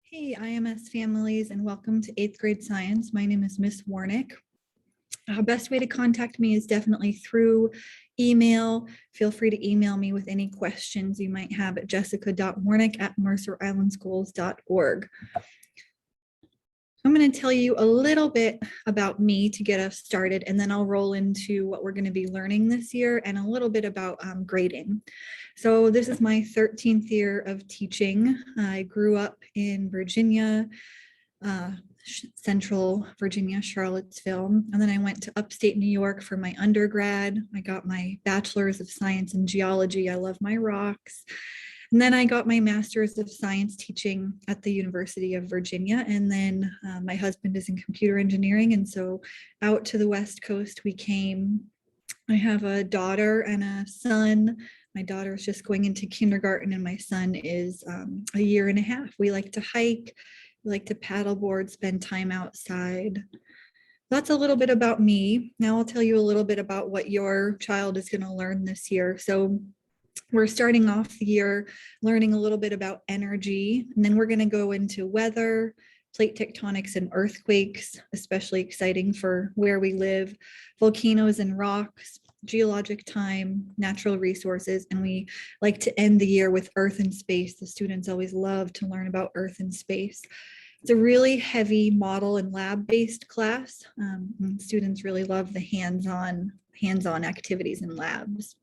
Hey, IMS families, and welcome to 8th grade science. My name is Miss Warnick. Best way to contact me is definitely through email. Feel free to email me with any questions you might have at jessica.warnick@mercerislandschools.org. I'm going to tell you a little bit about me to get us started, and then I'll roll into what we're going to be learning this year and a little bit about grading. So this is my 13th year of teaching. I grew up in Virginia, Central Virginia, Charlottesville, and then I went to upstate New York for my undergrad. I got my bachelor's of science in geology. I love my rocks. And then I got my master's of science teaching at the University of Virginia. And then my husband is in computer engineering. And so out to the West Coast we came. I have a daughter and a son. My daughter is just going into kindergarten and my son is a year and a half. We like to hike, we like to paddleboard, spend time outside. That's a little bit about me. Now I'll tell you a little bit about what your child is going to learn this year. So we're starting off the year learning a little bit about energy, and then we're going to go into weather, plate tectonics and earthquakes, especially exciting for where we live, volcanoes and rocks, geologic time, natural resources, and we like to end the year with earth and space. The students always love to learn about earth and space. It's a really heavy model and lab-based class. Students really love the hands-on activities in labs.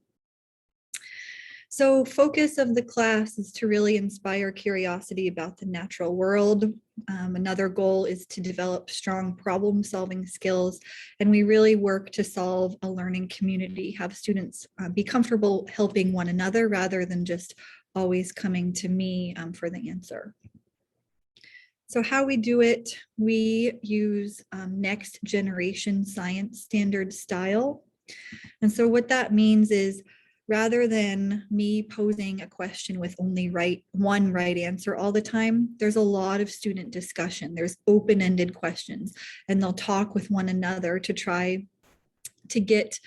So focus of the class is to really inspire curiosity about the natural world. Another goal is to develop strong problem-solving skills, and we really work to solve a learning community, have students be comfortable helping one another rather than just always coming to me for the answer. So how we do it, we use next generation science standard style. And so what that means is, rather than me posing a question with only one right answer all the time, there's a lot of student discussion. There's open-ended questions, and they'll talk with one another to try to get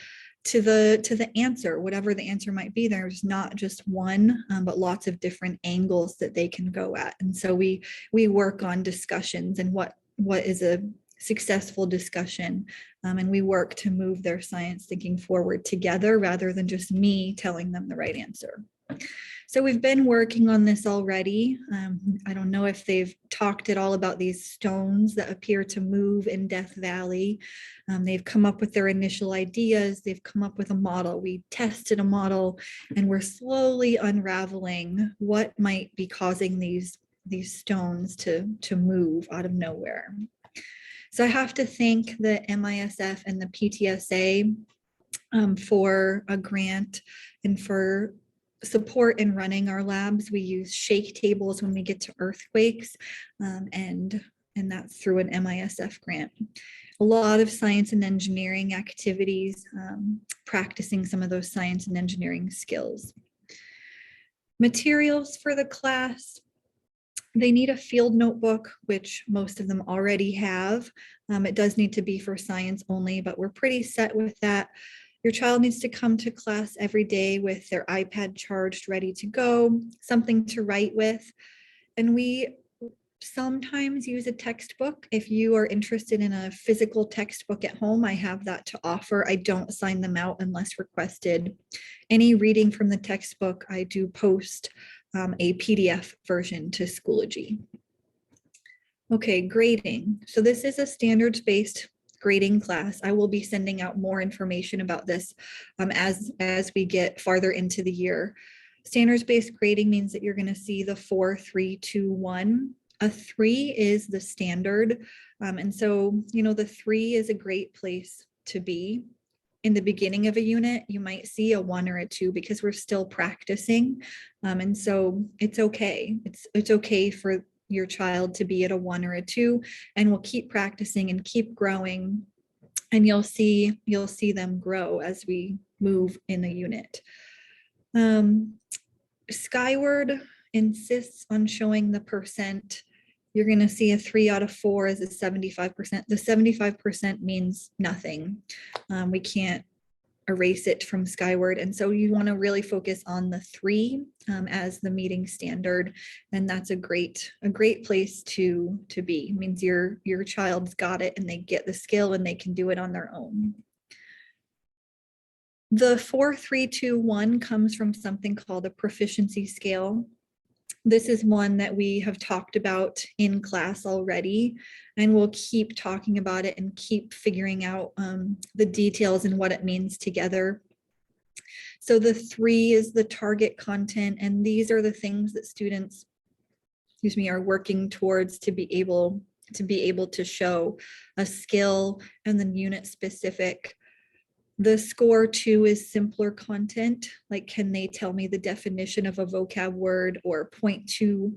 to the answer, whatever the answer might be. There's not just one, but lots of different angles that they can go at. And so we work on discussions and what is a successful discussion, and we work to move their science thinking forward together rather than just me telling them the right answer. So we've been working on this already. I don't know if they've talked at all about these stones that appear to move in Death Valley. They've come up with their initial ideas. They've come up with a model. We tested a model, and we're slowly unraveling what might be causing these stones to move out of nowhere. So I have to thank the MISF and the PTSA for a grant and for support in running our labs. We use shake tables when we get to earthquakes, and that's through an MISF grant. A lot of science and engineering activities, practicing some of those science and engineering skills. Materials for the class. They need a field notebook, which most of them already have. It does need to be for science only, but we're pretty set with that. Your child needs to come to class every day with their iPad charged, ready to go, something to write with. And we sometimes use a textbook. If you are interested in a physical textbook at home, I have that to offer. I don't sign them out unless requested. Any reading from the textbook, I do post a PDF version to Schoology. Okay, grading. So this is a standards-based grading class. I will be sending out more information about this as we get farther into the year. Standards-based grading means that you're going to see the 4, 3, 2, 1. A 3 is the standard. And so, the 3 is a great place to be. In the beginning of a unit, you might see a 1 or a 2 because we're still practicing. And so it's okay. It's okay for your child to be at a 1 or a 2, and we'll keep practicing and keep growing. And you'll see them grow as we move in the unit. Skyward insists on showing the percent. You're going to see a 3 out of 4 is a 75%. The 75% means nothing. We can't erase it from Skyward. And so you want to really focus on the 3 as the meeting standard. And that's a great place to be. It means your child's got it and they get the skill and they can do it on their own. The 4-3-2-1 comes from something called a proficiency scale. This is one that we have talked about in class already, and we'll keep talking about it and keep figuring out the details and what it means together. So the 3 is the target content, and these are the things that students, are working towards to be able to show a skill, and then unit specific. The score 2 is simpler content, like can they tell me the definition of a vocab word or point to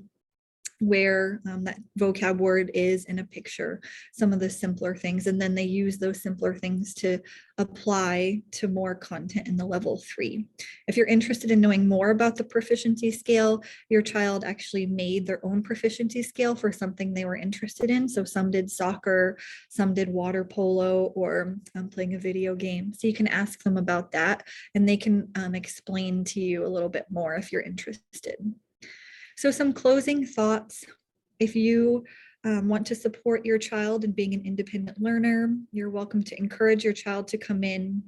where that vocab word is in a picture, some of the simpler things. And then they use those simpler things to apply to more content in the level 3. If you're interested in knowing more about the proficiency scale, your child actually made their own proficiency scale for something they were interested in. So some did soccer, some did water polo, or playing a video game. So you can ask them about that and they can explain to you a little bit more if you're interested. So some closing thoughts. If you want to support your child in being an independent learner, you're welcome to encourage your child to come in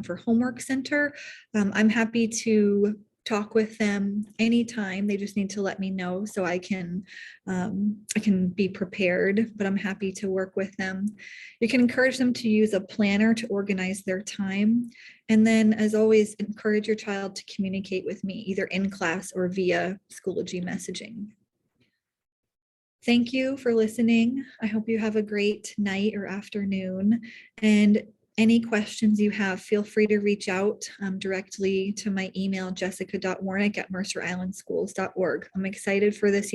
for Homework Center. I'm happy to talk with them anytime. They just need to let me know so I can be prepared, but I'm happy to work with them. You can encourage them to use a planner to organize their time. And then, as always, encourage your child to communicate with me either in class or via Schoology messaging. Thank you for listening. I hope you have a great night or afternoon. And any questions you have, feel free to reach out directly to my email, jessica.warnick@mercerislandschools.org. I'm excited for this year.